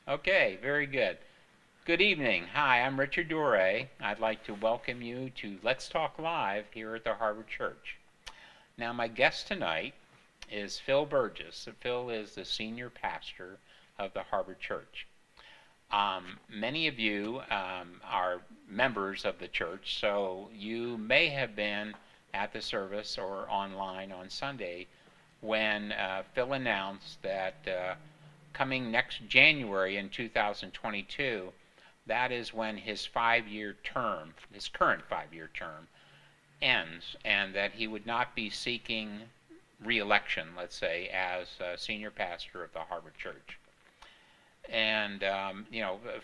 Okay, very good. Good evening. Hi, I'm Richard Dore. I'd like to welcome you to Let's Talk Live here at the Harvard Church. Now, my guest tonight is Phil Burgess. Phil is the senior pastor of the Harvard Church. Many of you are members of the church, so you may have been at the service or online on Sunday when Phil announced that coming next January in 2022, that is when his 5-year term, his current 5-year term, ends, and that he would not be seeking re-election, let's say, as senior pastor of the Harvard Church. And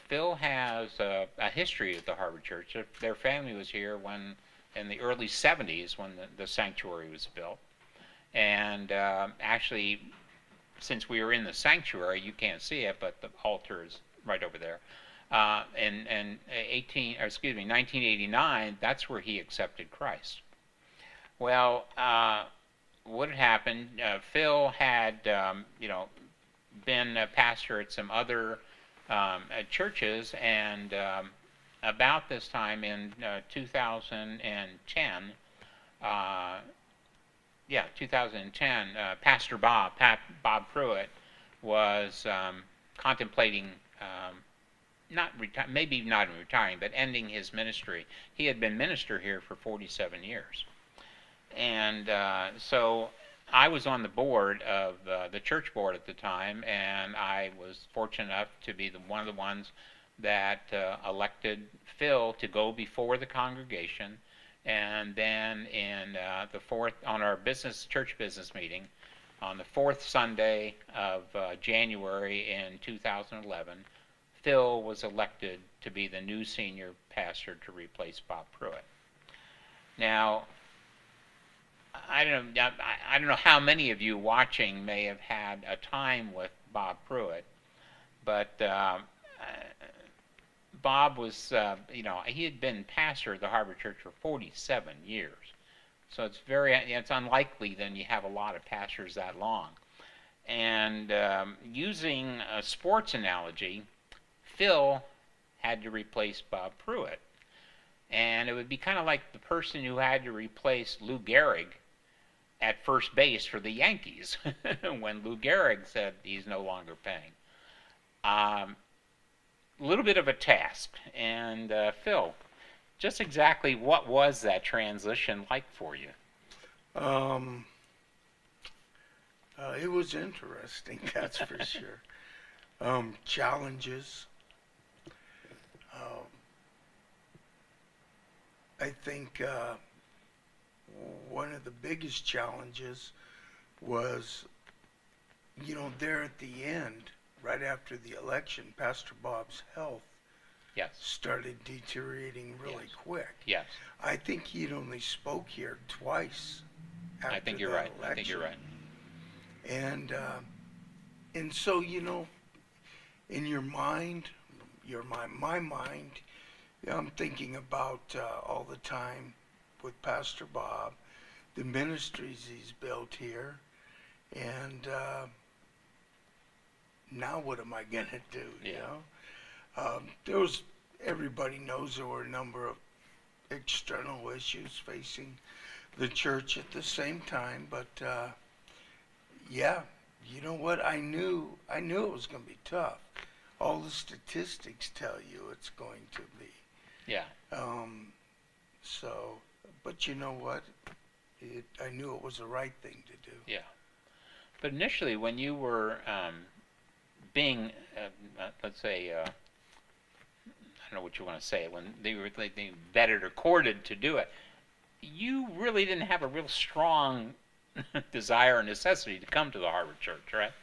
Phil has a history of the Harvard Church. Their family was here when, in the early 70s, when the sanctuary was built. And actually, since we were in the sanctuary, you can't see it, but the altar is right over there. In 1989, that's where he accepted Christ. Well, what had happened? Phil had, been a pastor at some other churches, and about this time in 2010, 2010, Pastor Bob Pruitt was contemplating maybe not retiring, but ending his ministry. He had been minister here for 47 years. And so I was on the board of the church board at the time, and I was fortunate enough to be one of the ones that elected Phil to go before the congregation. And then on our church business meeting, on the fourth Sunday of January in 2011, Phil was elected to be the new senior pastor to replace Bob Pruitt. Now, I don't know how many of you watching may have had a time with Bob Pruitt, but Bob was, he had been pastor of the Harvard Church for 47 years. So it's unlikely then you have a lot of pastors that long. And using a sports analogy, Phil had to replace Bob Pruitt. And it would be kind of like the person who had to replace Lou Gehrig at first base for the Yankees when Lou Gehrig said he's no longer playing. A little bit of a task. And Phil, just exactly what was that transition like for you? It was interesting, that's for sure. Challenges. I think one of the biggest challenges was, there at the end, right after the election, Pastor Bob's health started deteriorating really quick. Yes. I think he'd only spoke here twice after I think you're right. election. I think you're right. And so, in your mind, my mind, I'm thinking about all the time with Pastor Bob, the ministries he's built here, and now what am I going to do, you know? Everybody knows there were a number of external issues facing the church at the same time, but you know what? I knew it was going to be tough. All the statistics tell you it's going to be. Yeah. But you know what? I knew it was the right thing to do. Yeah. But initially, when you were being, let's say, I don't know what you want to say, when they were being vetted or courted to do it, you really didn't have a real strong desire or necessity to come to the Harvard Church, right?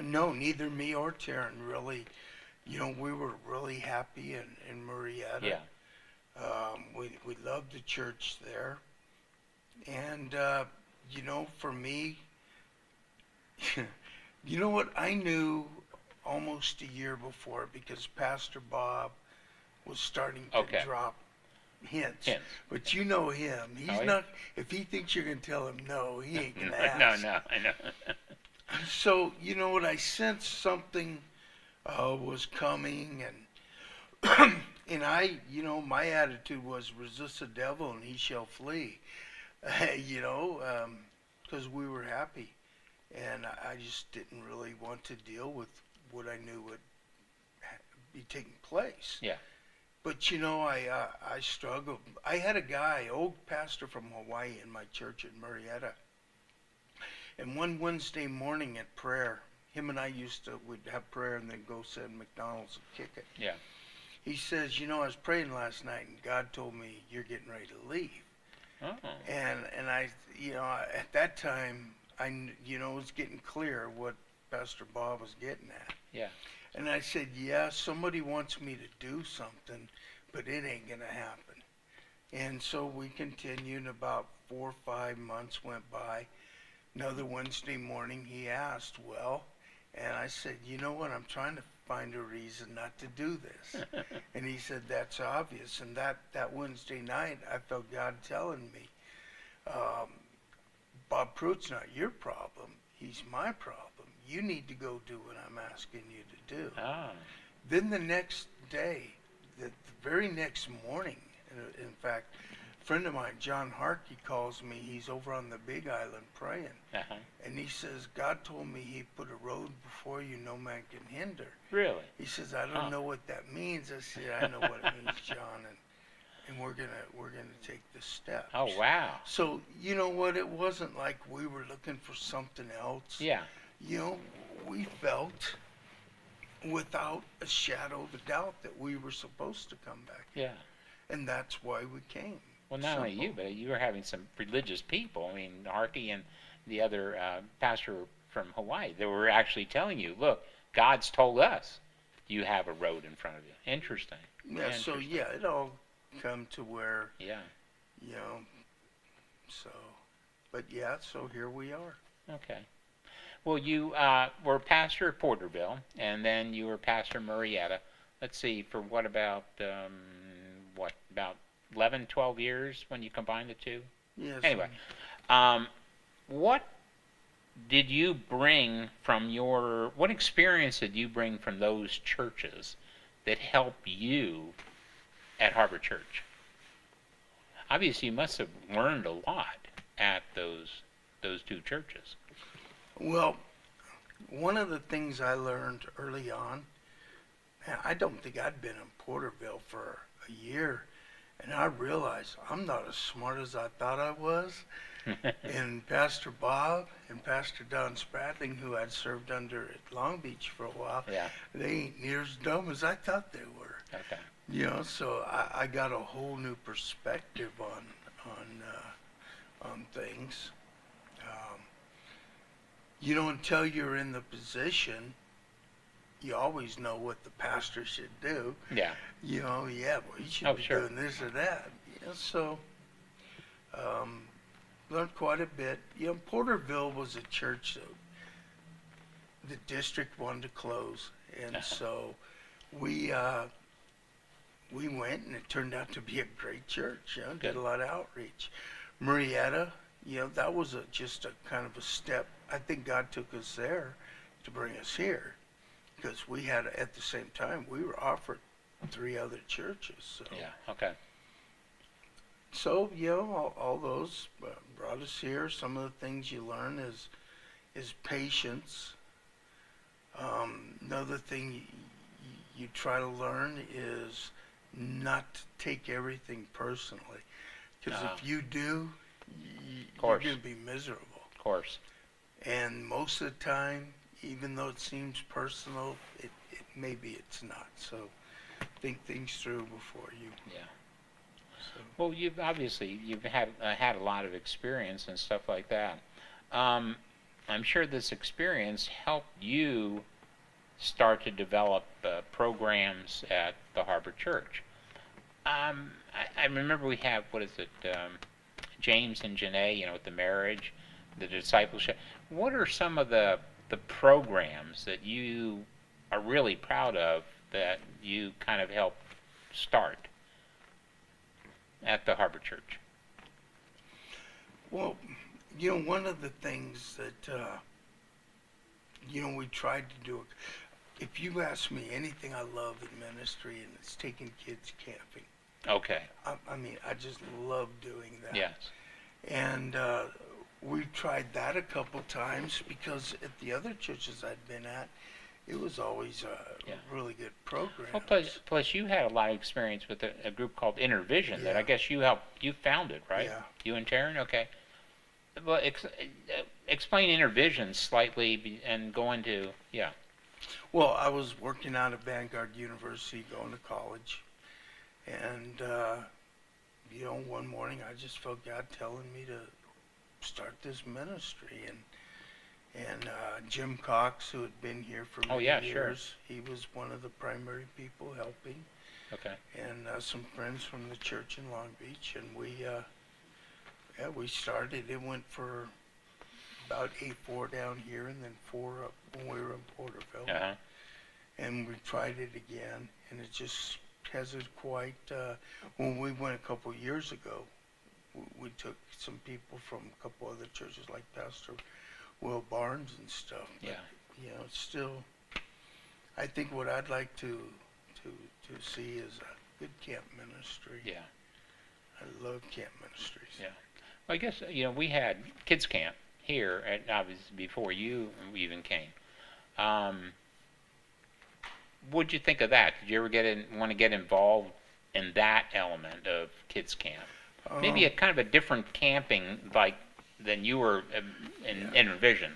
No, neither me or Taryn really. We were really happy in Marietta. Yeah. We loved the church there. And, for me, you know what? I knew almost a year before because Pastor Bob was starting to drop hints. But you know him. He's not, if he thinks you're going to tell him no, he ain't going to ask. No, I know. So, you know what? I sensed something was coming, and my attitude was resist the devil and he shall flee. you know, because we were happy, and I just didn't really want to deal with what I knew would be taking place. Yeah. But I struggled. I had a guy, old pastor from Hawaii, in my church in Marietta, and one Wednesday morning at prayer, him and I would have prayer and then go sit in McDonald's and kick it. Yeah. He says, I was praying last night and God told me you're getting ready to leave. Oh. And I, at that time, it was getting clear what Pastor Bob was getting at. Yeah. And I said, yeah, somebody wants me to do something, but it ain't going to happen. And so we continued, and about 4 or 5 months went by. Another Wednesday morning, he asked, well, and I said, you know what, I'm trying to find a reason not to do this. And he said, that's obvious. And that Wednesday night, I felt God telling me, Bob Pruitt's not your problem. He's my problem. You need to go do what I'm asking you to do. Ah. Then the next day, the very next morning, in fact, a friend of mine, John Harkey, calls me. He's over on the Big Island praying. Uh-huh. And he says, God told me he put a road before you no man can hinder. Really? He says, I don't know what that means. I said, I know what it means, John, and we're gonna take the steps. Oh, wow. So, you know what? It wasn't like we were looking for something else. Yeah. We felt without a shadow of a doubt that we were supposed to come back. Yeah. And that's why we came. Well, not only you, but you were having some religious people. I mean, Harkey and the other pastor from Hawaii, they were actually telling you, look, God's told us you have a road in front of you. Interesting. Yeah, so yeah, it all come to where, yeah, so, but yeah, so here we are. Okay. Well, you were pastor at Porterville, and then you were pastor in Marietta. Let's see, for about 11, 12 years when you combine the two? Yes. Anyway, what did you bring from what experience did you bring from those churches that helped you at Harbor Church? Obviously, you must have learned a lot at those two churches. Well, one of the things I learned early on, I don't think I'd been in Porterville for a year, and I realized I'm not as smart as I thought I was. And Pastor Bob and Pastor Don Spratling, who I'd served under at Long Beach for a while, Yeah. they ain't near as dumb as I thought they were. Okay. So I got a whole new perspective on things. Until you're in the position, you always know what the pastor should do. Yeah. Well, he should be doing this or that. So learned quite a bit. Porterville was a church that the district wanted to close, and so we went, and it turned out to be a great church. Did a lot of outreach. Marietta, that was just a kind of a step. I think God took us there to bring us here, because we had, at the same time, we were offered 3 other churches. So. Yeah. Okay. So all those brought us here. Some of the things you learn is patience. Another thing you try to learn is not to take everything personally, because if you do, you're going to be miserable. Of course. And most of the time, even though it seems personal, maybe it's not. So think things through before you. Yeah. So. Well, you've had a lot of experience and stuff like that. I'm sure this experience helped you start to develop programs at the Harbor Church. I remember we have, James and Janae, with the marriage, the discipleship. What are some of the programs that you are really proud of that you kind of helped start at the Harbor Church? Well, one of the things that we tried to do it. If you ask me anything I love in ministry, and it's taking kids camping. Okay. I mean, I just love doing that. Yes. And we've tried that a couple times because at the other churches I'd been at, it was always a Yeah. really good program. Well, plus you had a lot of experience with a group called Intervision that I Yeah. guess you founded, right? Yeah. You and Taryn? Okay. Well, explain Intervision slightly and go into, yeah. Well, I was working out at Vanguard University, going to college, and one morning I just felt God telling me to start this ministry, and Jim Cox, who had been here for Oh, many yeah, sure. years, he was one of the primary people helping, Okay. and some friends from the church in Long Beach, and we started. It went for about 8-4 down here, and then 4 up when we were in Porterville. Uh-huh. And we tried it again, and it just hasn't quite. When we went a couple years ago, we took some people from a couple other churches, like Pastor Will Barnes and stuff. But, Yeah. it's still. I think what I'd like to see is a good camp ministry. Yeah. I love camp ministries. Yeah. Well, I guess, we had kids camp here, obviously before you even came. What'd you think of that? Did you ever want to get involved in that element of kids camp? Maybe a kind of a different camping than you were in Intervision.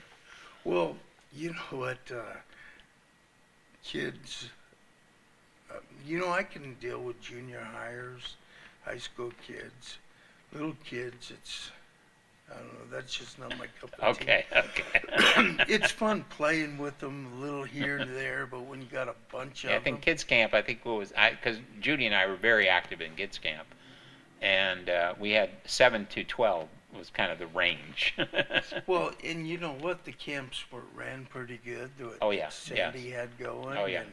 Well, you know what, kids. I can deal with junior hires, high school kids, little kids. I don't know. That's just not my cup of tea. Okay. It's fun playing with them a little here and there, but when you got a bunch of Yeah, I think kids camp. Because Judy and I were very active in kids camp, and we had 7 to 12 was kind of the range. Well, and you know what? The camps ran pretty good. Oh, yeah, Sandy had going. Oh, yeah.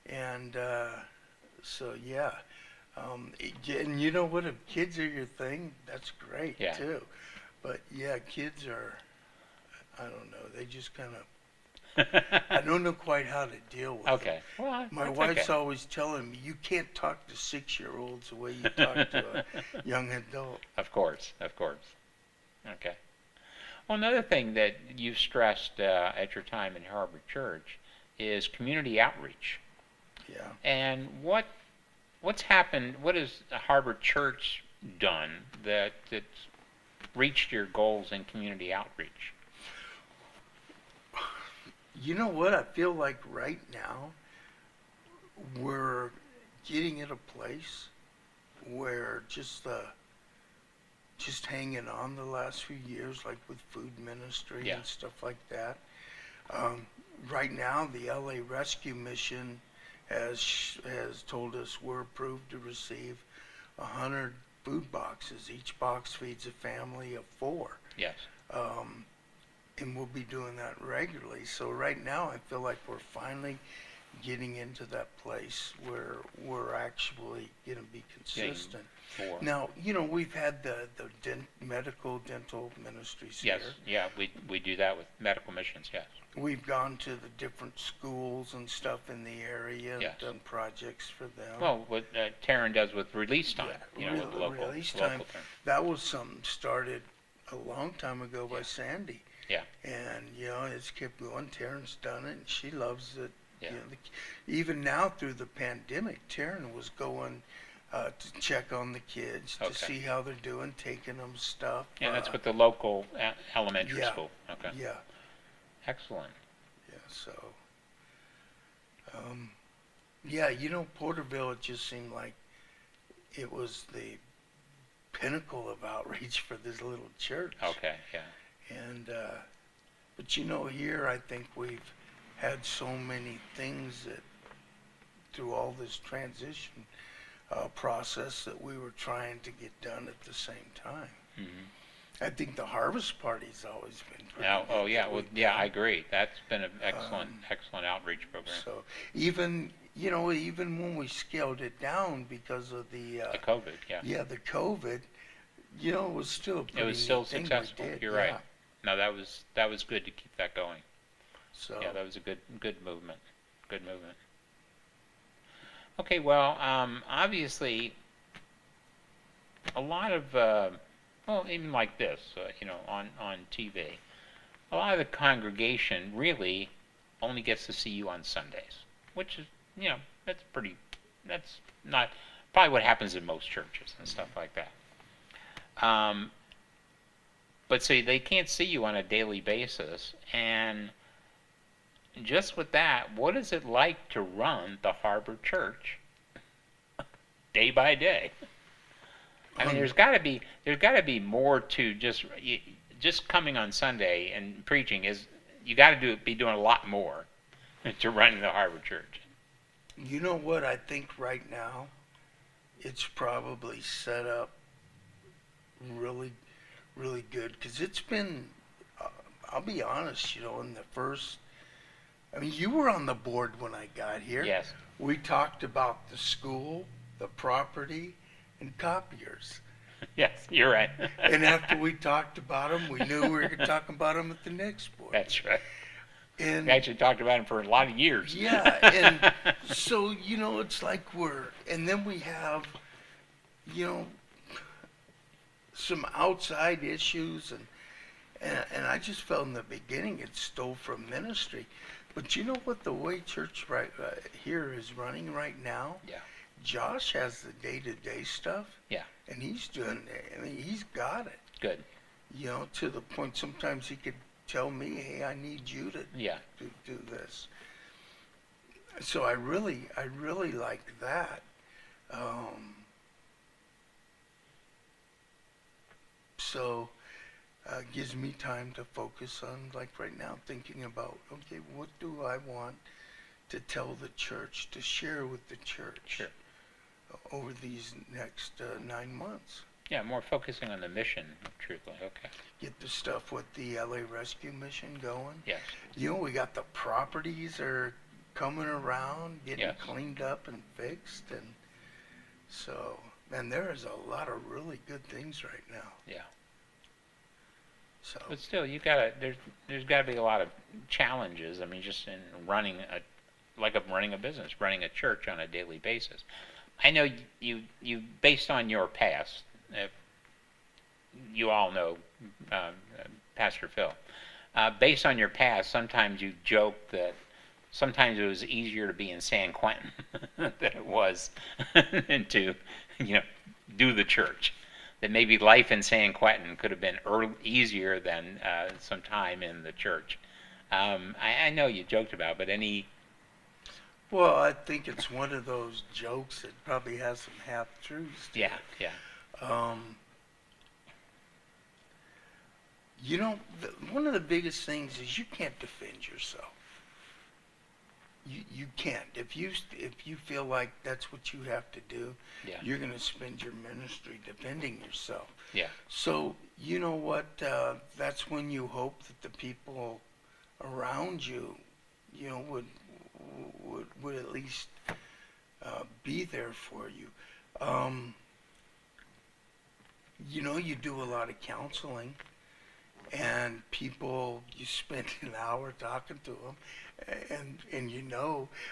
And so yeah. And you know what? If kids are your thing, that's great too. But yeah, kids are. I don't know. They just kind of. I don't know quite how to deal with Okay. it. Well, My wife's always telling me, you can't talk to 6-year-olds the way you talk to a young adult. Of course. Okay. Well, another thing that you've stressed at your time in Harbor Church is community outreach. Yeah. And what's happened? What has Harbor Church done that's reached your goals in community outreach? You know what? I feel like right now we're getting at a place where just hanging on the last few years, like with food ministry and stuff like that. Right now, the LA Rescue Mission has told us we're approved to receive 100 food boxes. Each box feeds a family of 4. Yes. And we'll be doing that regularly. So right now I feel like we're finally getting into that place where we're actually going to be consistent. Now, we've had the medical dental ministries yes. here. Yeah, we do that with medical missions, yes. We've gone to the different schools and stuff in the area and done projects for them. Well, what Taryn does with Release Time, with local Release Time. term. That was something started a long time ago by Sandy. Yeah. And, it's kept going. Taryn's done it, and she loves it. Yeah. Even now through the pandemic, Taryn was going to check on the kids, to see how they're doing, taking them stuff. And that's with the local elementary school. Okay. Yeah. Excellent. Yeah, so, Porterville, it just seemed like it was the pinnacle of outreach for this little church. Okay, yeah. And, but here I think we've had so many things that through all this transition process that we were trying to get done at the same time. Mm-hmm. I think the harvest party's always been pretty good. Well, yeah, I agree. That's been an excellent outreach program. So even when we scaled it down because of the COVID, the COVID, it was still a pretty it was still neat thing successful. we did. You're right. No, that was good to keep that going. So Yeah, that was a good movement. Good movement. Okay, well, obviously, a lot of, well, even like this, on TV, a lot of the congregation really only gets to see you on Sundays, which is, that's pretty, that's not probably what happens in most churches and stuff like that. But see, they can't see you on a daily basis, and just with that, what is it like to run the Harbor Church day by day? I mean, there's got to be more to just coming on Sunday and preaching. Is you got to be doing a lot more to running the Harbor Church. you know what I think right now? It's probably set up really, really good because it's been. I'll be honest, in the first. I mean, you were on the board when I got here. Yes. We talked about the school, the property, and copiers. Yes, you're right. And after we talked about them, we knew we were going to talk about them at the next board. That's right. And We actually talked about it for a lot of years. yeah, and so it's like and then we have, some outside issues, and I just felt in the beginning it stole from ministry. But you know what? The way church here is running right now, Yeah. Josh has the day-to-day stuff. Yeah. And he's doing it. I mean, he's got it. Good. To the point sometimes he could tell me, hey, I need you to Yeah. do this. So I really like that. So gives me time to focus on, like right now, thinking about, okay, what do I want to tell the church, to share with the church Sure. over these next 9 months. Yeah, more focusing on the mission, truthfully. Okay. Get the stuff with the LA Rescue Mission going. Yes. We got the properties are coming around, getting Yes. cleaned up and fixed, and so, man, there is a lot of really good things right now. Yeah. So, But still, there's got to be a lot of challenges. I mean, just in running running a business, running a church on a daily basis. I know you based on your past, you all know Pastor Phil. Based on your past, sometimes you joke that sometimes it was easier to be in San Quentin than it was to, do the church. That maybe life in San Quentin could have been easier than some time in the church. I know you joked about, but well, I think it's one of those jokes that probably has some half truths. Yeah, yeah. One of the biggest things is you can't defend yourself. You can't. If you feel like that's what you have to do, Yeah. you're going to spend your ministry defending yourself. Yeah. So you know what? That's when you hope that the people around you, would at least be there for you. You do a lot of counseling, and people, you spend an hour talking to them, and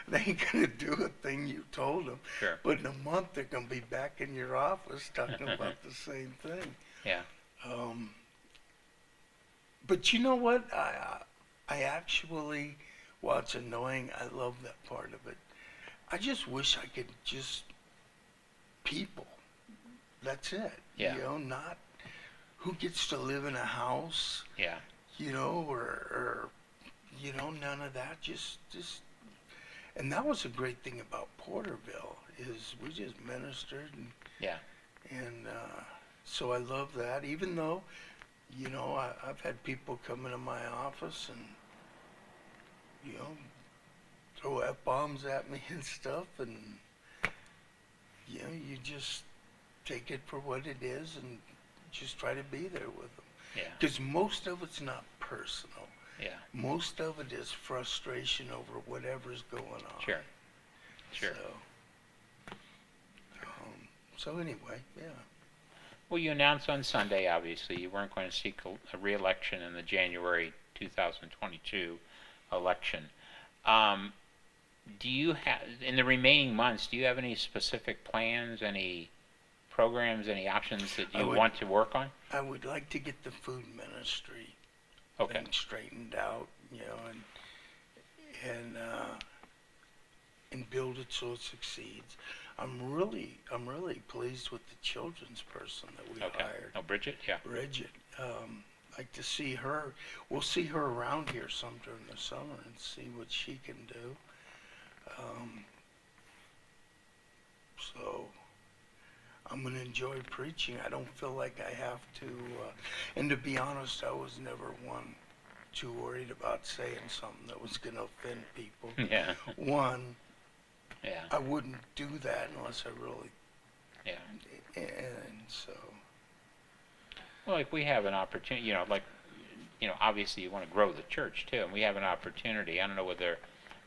they ain't gonna do a thing you told them. Sure. But in a month they're gonna be back in your office talking about the same thing. Yeah. But you know what? I actually, while it's annoying, I love that part of it. I just wish I could people. That's it. Yeah. Not who gets to live in a house, Yeah. or none of that. Just, and that was a great thing about Porterville is we just ministered Yeah. and so I love that. Even though, I've had people come into my office and, throw F-bombs at me and stuff, and, you just take it for what it is and just try to be there with them. Yeah. Because most of it's not personal. Yeah. Most of it is frustration over whatever's going on. Sure. Sure. So anyway, yeah. Well, you announced on Sunday, obviously, you weren't going to seek a re-election in the January 2022 election. Um, do you have, in the remaining months, do you have any specific plans, any programs, any options that you want to work on? I would like to get the food ministry Okay. thing straightened out, and build it so it succeeds. I'm really pleased with the children's person that we Okay. hired, Oh, Bridget? Yeah. Bridget. Like to see her. We'll see her around here some during the summer and see what she can do. So I'm gonna enjoy preaching. I don't feel like I have to. And to be honest, I was never one too worried about saying something that was gonna offend people. Yeah. One, Yeah. I wouldn't do that unless I really. Yeah. And so. Well, like we have an opportunity, obviously you want to grow the church too, and we have an opportunity. I don't know whether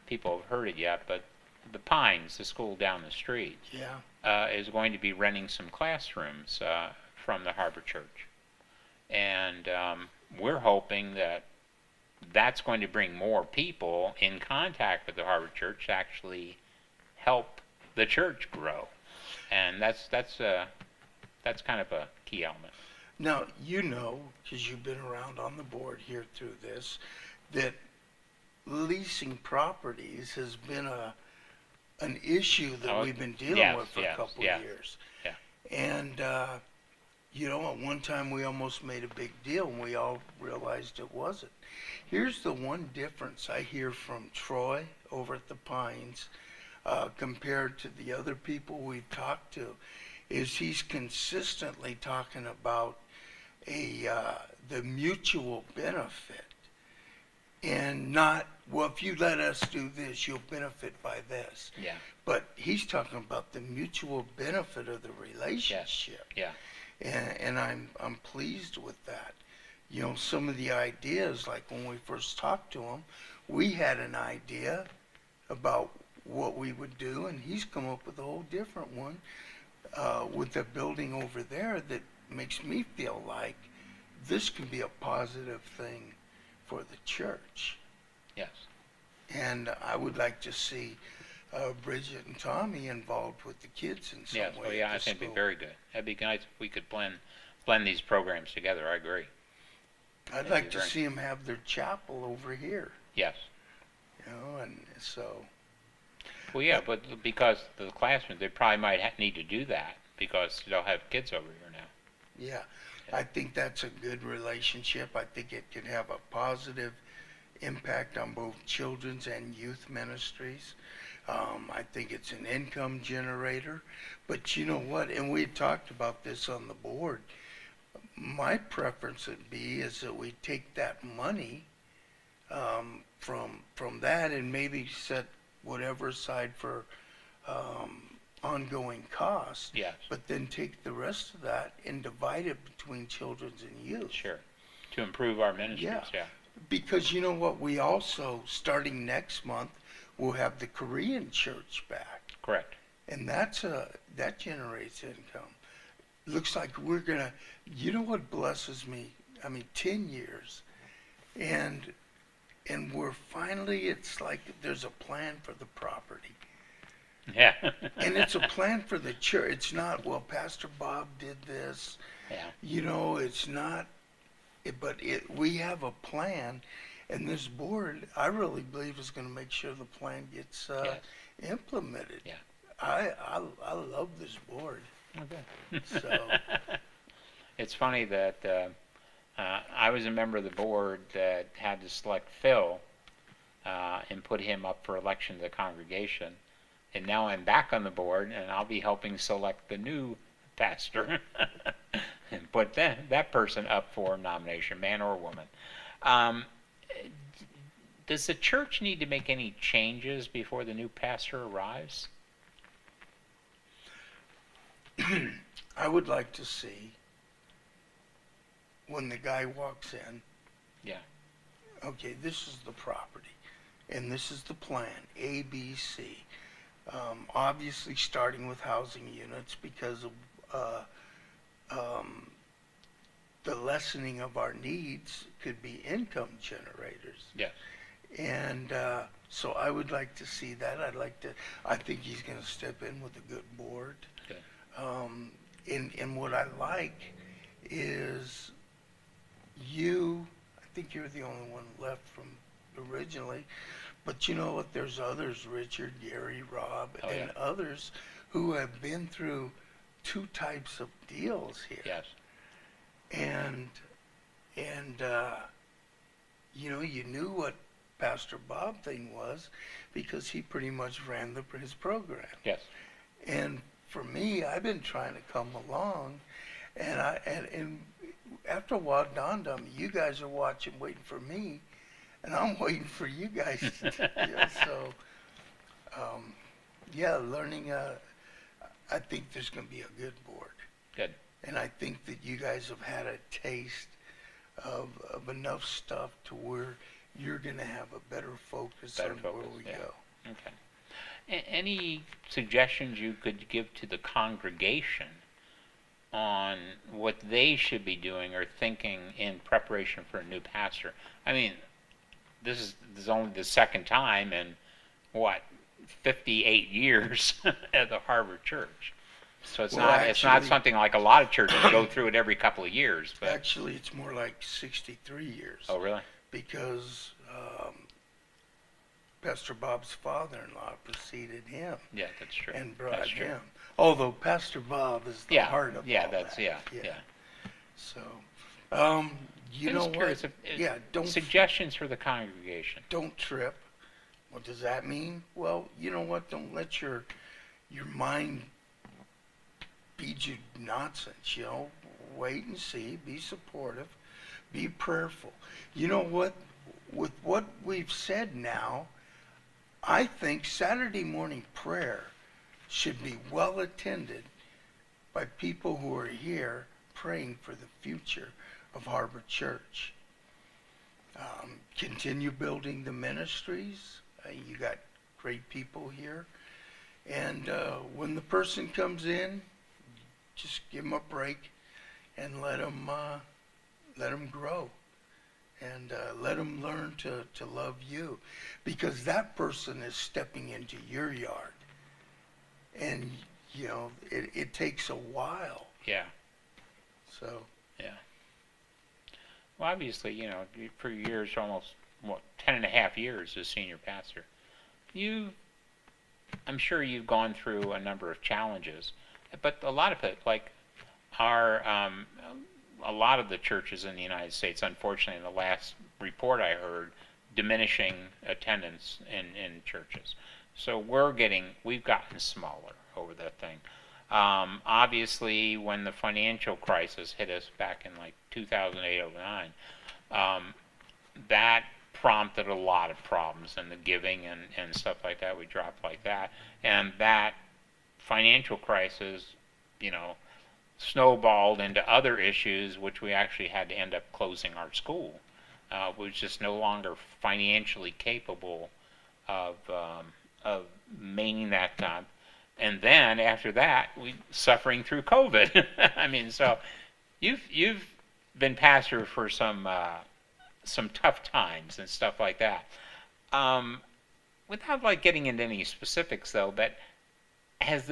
people have heard it yet, but the Pines, the school down the street, Yeah. is going to be renting some classrooms from the Harbor Church. And we're hoping that that's going to bring more people in contact with the Harbor Church to actually help the church grow. And that's kind of a key element. Now, because you've been around on the board here through this, that leasing properties has been an issue that we've been dealing with for a couple of years. Yeah. And, at one time we almost made a big deal and we all realized it wasn't. Here's the one difference I hear from Troy over at the Pines compared to the other people we've talked to, is he's consistently talking about the mutual benefit, and not, well, if you let us do this, you'll benefit by this. Yeah. But he's talking about the mutual benefit of the relationship. Yeah. And I'm pleased with that. Some of the ideas, like when we first talked to him, we had an idea about what we would do, and he's come up with a whole different one with the building over there that makes me feel like this can be a positive thing for the church. Yes. And I would like to see Bridget and Tommy involved with the kids in some Yes. way. Oh, yeah. I think it'd be very good. That'd be nice if we could blend these programs together. I agree. I'd like to see them have their chapel over here. Yes. And so. Well, yeah, but because the classrooms, they probably might need to do that because they'll have kids over here now. Yeah, I think that's a good relationship. I think it can have a positive impact on both children's and youth ministries. I think it's an income generator. But you know what? And we had talked about this on the board. My preference would be is that we take that money from that and maybe set whatever aside for ongoing costs. Yes. But then take the rest of that and divide it between children's and youth. Sure. To improve our ministries. Yeah. Because you know what? We also, starting next month, we'll have the Korean church back. Correct. And that generates income. Looks like we're gonna. You know what blesses me? 10 years, and we're finally. It's like there's a plan for the property. Yeah. And it's a plan for the church. It's not, well, Pastor Bob did this. Yeah. It's not. We have a plan, and this board, I really believe, is going to make sure the plan gets implemented. Yeah. I love this board. Okay. So. It's funny that I was a member of the board that had to select Phil and put him up for election to the congregation. And now I'm back on the board, and I'll be helping select the new pastor and put that person up for nomination, man or woman. Does the church need to make any changes before the new pastor arrives? I would like to see when the guy walks in. Yeah. Okay, this is the property, and this is the plan, A, B, C. Obviously starting with housing units because of the lessening of our needs could be income generators. Yes. And so I would like to see that. I think he's going to step in with a good board. Good. And what I like is I think you're the only one left from originally, but you know what? There's others, Richard, Gary, Rob, Oh, and yeah. others who have been through two types of deals here. Yes. And, and you knew what Pastor Bob thing was because he pretty much ran his program. Yes. And for me, I've been trying to come along, and after a while it dawned on me, you guys are watching, waiting for me, and I'm waiting for you guys. So, learning. I think there's going to be a good board. Good. And I think that you guys have had a taste of enough stuff to where you're going to have a better focus Better on focus, where we yeah. go. Okay. Any suggestions you could give to the congregation on what they should be doing or thinking in preparation for a new pastor? I mean, this is only the second time in, 58 years at the Harvard Church. So it's Well, it's not actually- something like a lot of churches go through it every couple of years. But Actually, it's more like 63 years. oh, really? Because Pastor Bob's father-in-law preceded him Yeah, that's true. and brought That's true. him. Although Pastor Bob is the Yeah, heart of yeah, all that's that. yeah. So, I'm you know just curious what? if Don't suggestions for the congregation. don't trip. What does that mean? Well, you know what? Don't let your mind feed you nonsense. Wait and see. Be supportive. Be prayerful. You know what? With what we've said now, I think Saturday morning prayer should be well attended by people who are here praying for the future of Harbor Church. Continue building the ministries. You got great people here. And when the person comes in, just give them a break and let them grow. And let them learn to love you. Because that person is stepping into your yard. And, it takes a while. Yeah. So, Yeah. Well, obviously, for years, almost 10 and a half years as senior pastor, I'm sure you've gone through a number of challenges, but a lot of it, like a lot of the churches in the United States, unfortunately, in the last report I heard, diminishing attendance in churches. So we've gotten smaller over that thing. Obviously, when the financial crisis hit us back in like 2008, 09, that prompted a lot of problems in the giving and stuff like that. We dropped like that. And that financial crisis, snowballed into other issues, which we actually had to end up closing our school. We was just no longer financially capable of maintaining that time. And then after that, we suffering through COVID. I mean, so you've been pastor for some tough times and stuff like that. Without getting into any specifics though, but has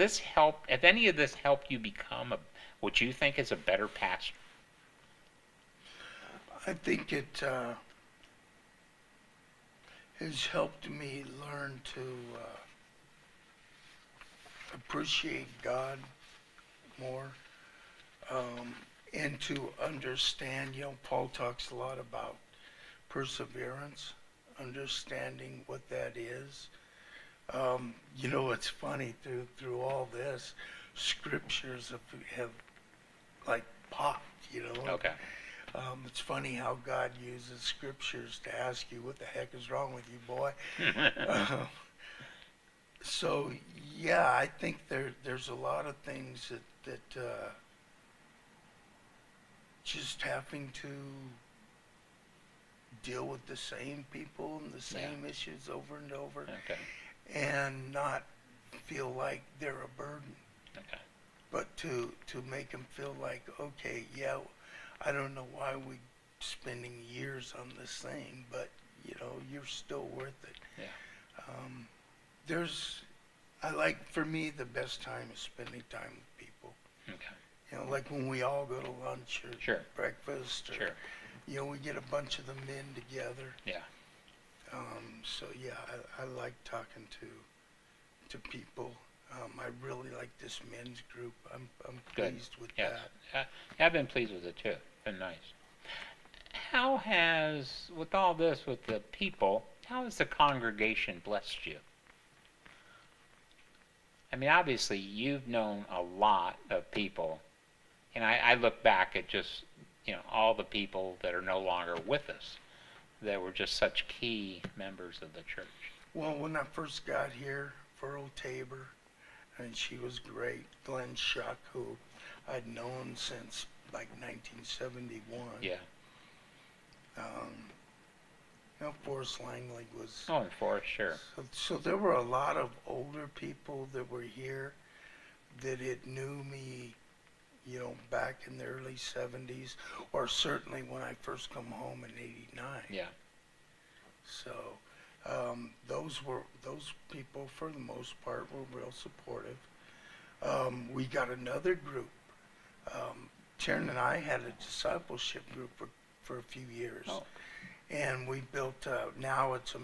any of this helped you become what you think is a better pastor? I think it has helped me learn to appreciate God more, and to understand. Paul talks a lot about perseverance, understanding what that is. It's funny through all this, scriptures have like popped. Okay. It's funny how God uses scriptures to ask you, what the heck is wrong with you, boy? So, yeah, I think there's a lot of things that just having to deal with the same people and the same issues over and over, Okay. and not feel like they're a burden, Okay. but to make them feel like, okay, yeah, I don't know why we're spending years on this thing, but you're still worth it. Yeah. For me, the best time is spending time with people. Okay. Like when we all go to lunch or Sure. breakfast, or Sure. we get a bunch of the men together. Yeah. So yeah, I like talking to people. I really like this men's group. I'm Good. pleased with Yes. that. I've been pleased with it too. It's been nice. How has, with all this, with the people, how has the congregation blessed you? I mean, obviously, you've known a lot of people, and I look back at just, all the people that are no longer with us that were just such key members of the church. Well, when I first got here, Earl Tabor, and she was great. Glenn Shuck, who I'd known since like 1971. Yeah. Forrest Langley was. Oh, and Forrest, sure. So there were a lot of older people that were here that had knew me, back in the early 70s, or certainly when I first come home in '89. Yeah. So those people, for the most part, were real supportive. We got another group. Sharon and I had a discipleship group for a few years. Oh. And we built, now it's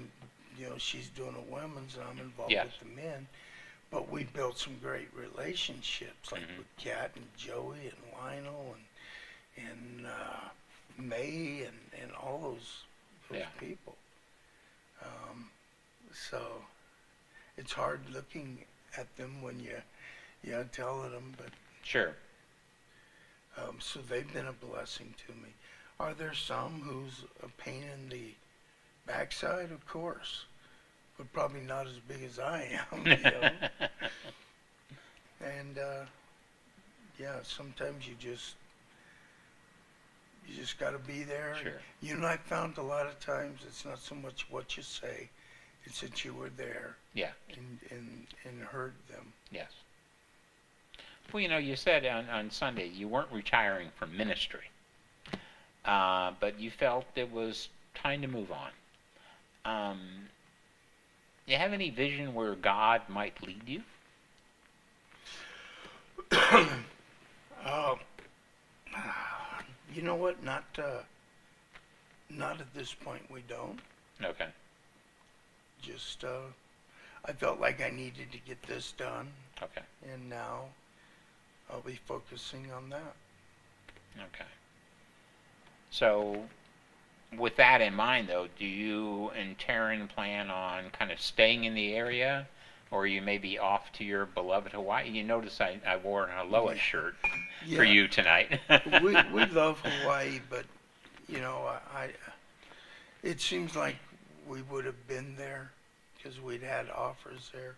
she's doing a women's and I'm involved Yes. with the men. But we built some great relationships, like with Kat and Joey and Lionel and May and all those Yeah. people. So it's hard looking at them when you're telling them, but Sure. so they've been a blessing to me. Are there some who's a pain in the backside? Of course, but probably not as big as I am. And yeah, sometimes you just got to be there. Sure. I found a lot of times it's not so much what you say, it's that you were there. Yeah. And heard them. Yes. Well, you said on Sunday you weren't retiring from ministry, but you felt it was time to move on. You have any vision where God might lead you? You know what? Not at this point. We don't. Okay. Just I felt like I needed to get this done. Okay. And now I'll be focusing on that. Okay. So, with that in mind, though, do you and Taryn plan on kind of staying in the area, or you may be off to your beloved Hawaii? You notice I wore an Aloha shirt for you tonight. we love Hawaii, but it seems like we would have been there because we'd had offers there.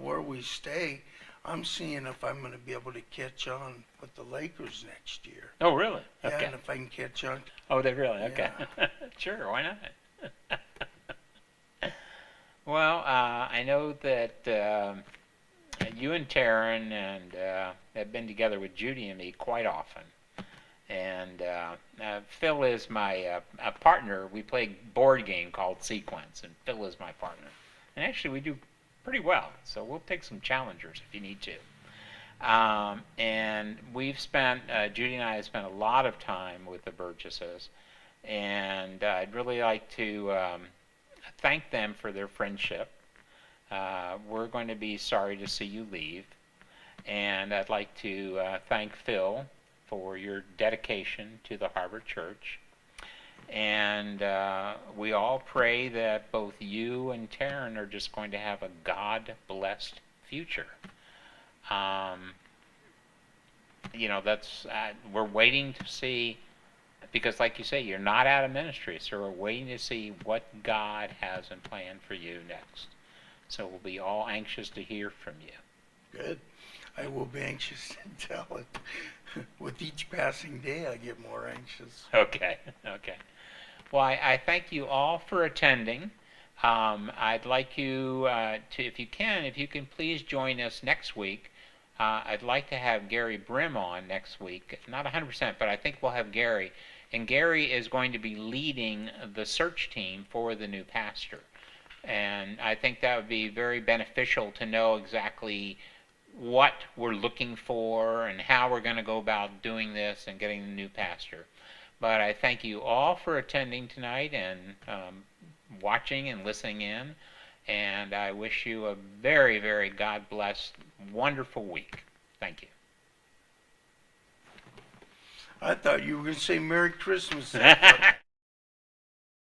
Where we stay, I'm seeing if I'm going to be able to catch on with the Lakers next year. Oh, really? Okay. Yeah, and if I can catch on. Oh, they really? Okay. Yeah. Sure, why not? Well, I know that you and Taryn have been together with Judy and me quite often. And Phil is my partner. We play a board game called Sequence, and Phil is my partner. And actually, we do pretty well, so we'll take some challengers if you need to. And we've spent, Judy and I have spent a lot of time with the Burgesses, and I'd really like to thank them for their friendship. We're going to be sorry to see you leave, and I'd like to thank Phil for your dedication to the Harbor Church. And we all pray that both you and Taryn are just going to have a God-blessed future. That's we're waiting to see, because like you say, you're not out of ministry, so we're waiting to see what God has in plan for you next. So we'll be all anxious to hear from you. Good. I will be anxious to tell it. With each passing day, I get more anxious. Okay. Well, I thank you all for attending. I'd like you to, if you can please join us next week. I'd like to have Gary Brim on next week. Not 100%, but I think we'll have Gary. And Gary is going to be leading the search team for the new pastor. And I think that would be very beneficial to know exactly what we're looking for and how we're going to go about doing this and getting the new pastor. But I thank you all for attending tonight and watching and listening in. And I wish you a very, very God-blessed, wonderful week. Thank you. I thought you were going to say Merry Christmas.